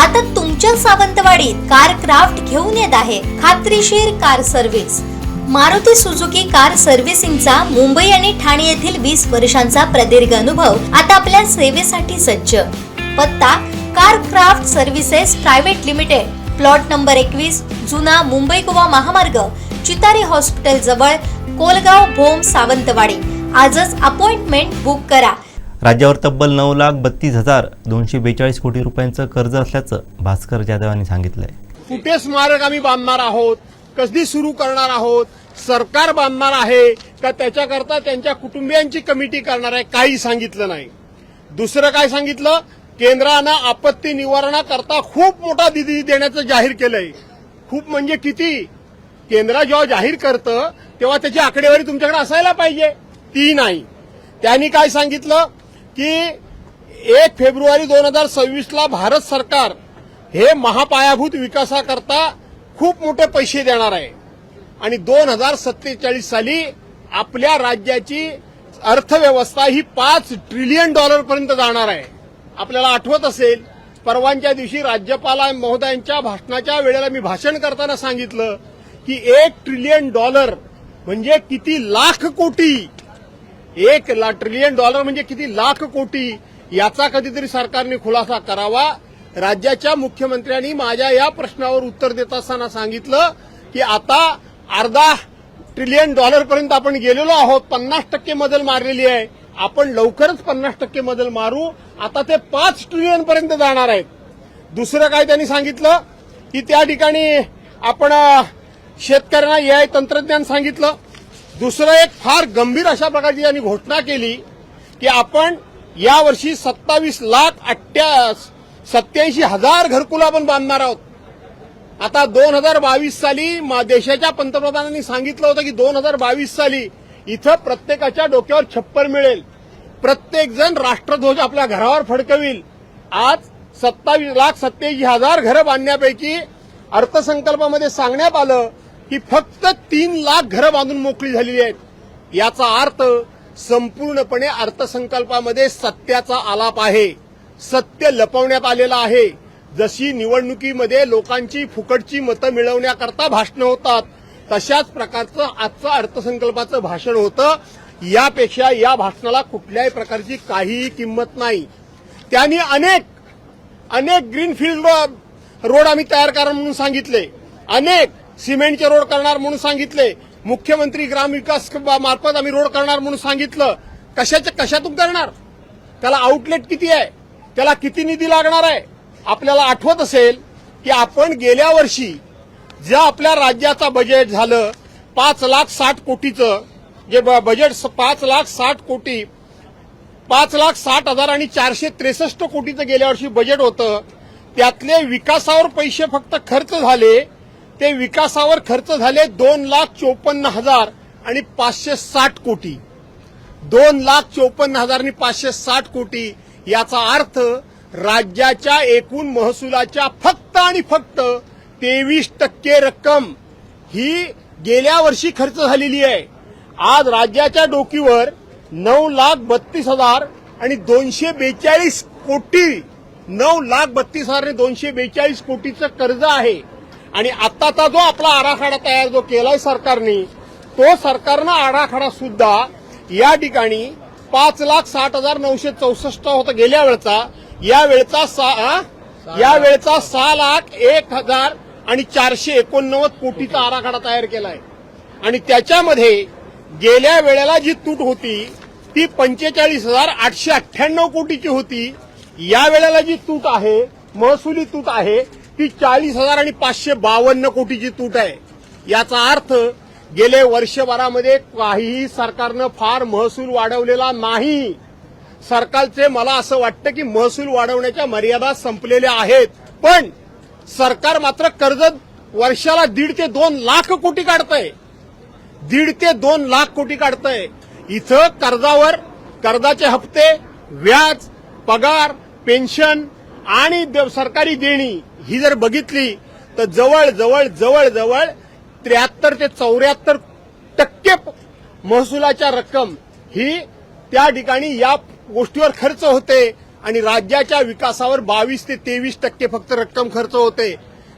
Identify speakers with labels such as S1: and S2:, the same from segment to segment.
S1: आता तुमच्या सावंतवाडीत car craft घेऊन येत आहे खात्रीशीर car service. Maruti Suzuki car सर्व्हिसिंगचा मुंबई आणि ठाणे येथील 20 वर्षांचा प्रदीर्घ अनुभव आता आपल्या सेवेसाठी सज्ज। पत्ता car craft services private limited, plot number 21, जुना मुंबई गोवा महामार्ग, चितारी हॉस्पिटल जवळ, कोलगाव भोम, सावंतवाडी। आजच अपॉइंटमेंट बुक करा।
S2: राज्यावर तब्बल 9,32,242 कोटी रुपयांचं कर्ज असल्याचं भास्कर जाधव यांनी सांगितलंय।
S3: कुठे स्मारक आम्ही बांधणार आहोत, कधी सुरू करणार आहोत, सरकार बांधणार आहे का त्याच्याकरता त्यांच्या कुटुंबियांची कमिटी करणार आहे, काही सांगितलं नाही। दुसरं काय सांगितलं, केंद्रानं आपत्ती निवारणाकरता खूप मोठा निधी देण्याचं जाहीर केलंय। खूप म्हणजे किती? केंद्र जेव्हा जाहीर करतं तेव्हा त्याची आकडेवारी तुमच्याकडे असायला पाहिजे, ती नाही। त्यांनी काय सांगितलं की 1 फेब्रुवारी 2026 भारत सरकार हे महापायाभूत विकासाकरता खूप मोठे पैसे देणार आहे आणि 2047 साली आपल्या राज्याची अर्थव्यवस्था ही $5 ट्रिलियन पर्यंत जाणार आहे। आपल्याला आठवत असेल, परवाच्या दिवशी राज्यपाल महोदयांच्या भाषणाच्या वेळेला मी भाषण करताना सांगितलं की $1 ट्रिलियन म्हणजे किती लाख कोटी, $1 ट्रिलियन म्हणजे किती लाख कोटी, याचा कधीतरी सरकारने खुलासा करावा। राज्याच्या मुख्यमंत्र्यांनी माझ्या या प्रश्नावर उत्तर देत असताना सांगितलं की आता $अर्धा ट्रिलियन पर्यंत आपण गेलेलो आहोत, 50% मजल मारलेली आहे, आपण लवकरच 50% मजल मारू, आता ते $5 ट्रिलियन पर्यंत जाणार आहेत। दुसरं काय त्यांनी सांगितलं की त्या ठिकाणी आपण शेतकऱ्यांना AI तंत्रज्ञान सांगितलं। दुसरं एक फार गंभीर अशा प्रकारची त्यांनी घोषणा केली की आपण यावर्षी 27,87,000 घरकुलं आपण बांधणार आहोत। आता 2022 साली देशाच्या पंतप्रधानांनी सांगितलं होतं की 2022 साली इथं प्रत्येकाच्या डोक्यावर छप्पर मिळेल, प्रत्येक जण राष्ट्रध्वज आपल्या घरावर फडकविल। आज 27,87,000 घरं बांधण्यापैकी अर्थसंकल्पामध्ये सांगण्यात आलं की फक्त 3 लाख घरं बांधून मोकळी झालेली आहेत। याचा अर्थ संपूर्णपणे अर्थसंकल्पामध्ये सत्याचा आलाप आहे, सत्य लपवण्यात आलेलं आहे। जशी निवडणुकीमध्ये लोकांची फुकटची मतं मिळवण्याकरता भाषणं होतात, तशाच प्रकारचं आजचं अर्थसंकल्पाचं भाषण होतं। यापेक्षा या भाषणाला कुठल्याही प्रकारची काहीही किंमत नाही। त्यांनी अनेक ग्रीनफील्ड रोड आम्ही तयार करणार म्हणून सांगितले, अनेक सिमेंटचे रोड करणार म्हणून सांगितले, मुख्यमंत्री ग्रामविकास मार्फत आम्ही रोड करणार म्हणून सांगितलं। कशातून करणार? त्याला आउटलेट किती आहे, त्याला किती निधी लागणार आहे? आपल्याला आठवत असेल की आपण गेल्या वर्षी ज्या आपल्या राज्याचा बजेट झालं 5,60,000 कोटीचं, जे बजेट 5,60,000 कोटी, 5,60,463 कोटीचं गेल्या वर्षी बजेट होतं, त्यातले विकासावर पैसे फक्त खर्च झाले, ते विकासावर खर्च झाले 2,54,560 कोटी, 2,54,560 कोटी। याचा अर्थ राज्याच्या एकूण महसुलाच्या फक्त आणि फक्त 23% रक्कम ही गेल्या वर्षी खर्च झालेली आहे। आज राज्याच्या डोकीवर 9,32,242 कोटी, 9,32,242 कोटीचं कर्ज आहे। आणि आताचा जो आपला आराखडा तयार जो केलाय सरकारने, तो सरकारनं आराखडा सुद्धा या ठिकाणी 5,60,964 होता गेल्या वेळचा, यावेळचा 6,01,489 कोटीचा आराखडा तयार केलाय। आणि त्याच्यामध्ये गेल्या वेळेला जी तूट होती ती 45,898 कोटीची होती। या वेळेला जी तूट आहे, महसुली तूट आहे, ती 40,552 कोटीची तूट आहे। याचा अर्थ गेले वर्षभरामध्ये काहीही सरकारनं फार महसूल वाढवलेला नाही। सरकारचे मला असं वाटतं की महसूल वाढवण्याच्या मर्यादा संपलेल्या आहेत, पण सरकार मात्र कर्ज वर्षाला 1.5 ते 2 लाख कोटी काढतंय, 1.5 ते 2 लाख कोटी काढतंय। इथं कर्जावर कर्जाचे हप्ते, व्याज, पगार, पेन्शन आणि सरकारी देणी ही जर बघितली तर जवळ 73 ते 74% महसुलाच्या रक्कम ही त्या ठिकाणी या गोष्टीवर खर्च होते आणि राज्याच्या विकासावर 22 ते 23% फक्त रक्कम खर्च होते.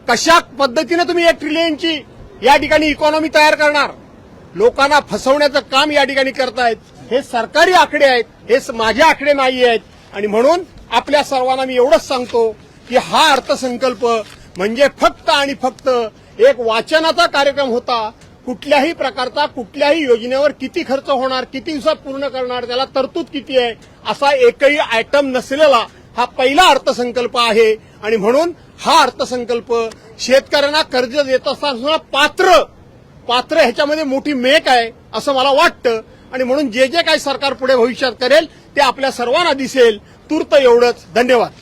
S3: कशा पद्धतीने तुम्ही 1 ट्रिलियनची या ठिकाणी इकॉनॉमी तयार करणार? लोकांना फसवण्याचं काम या ठिकाणी करतायत. हे सरकारी आकडे आहेत, हे माझे आकडे नाही आहेत. आणि म्हणून आपल्या सर्वांना मी एवढंच सांगतो की हा अर्थसंकल्प म्हणजे फक्त आणि फक्त एक वाचनाचा कार्यक्रम होता. कुठल्याही प्रकारचा कुठल्याही योजनेवर किती खर्च होणार, किती दिवसात पूर्ण करणार, त्याला तरतूद किती आहे, असा एकही आयटम नसलेला हा पहिला अर्थसंकल्प आहे. आणि म्हणून हा अर्थसंकल्प शेतकऱ्यांना कर्ज देत असताना पात्र ह्याच्यामध्ये मोठी मेक आहे असं मला वाटतं. आणि म्हणून जे जे काही सरकार पुढे भविष्यात करेल ते आपल्या सर्वांना दिसेल. तूर्त एवढंच. धन्यवाद.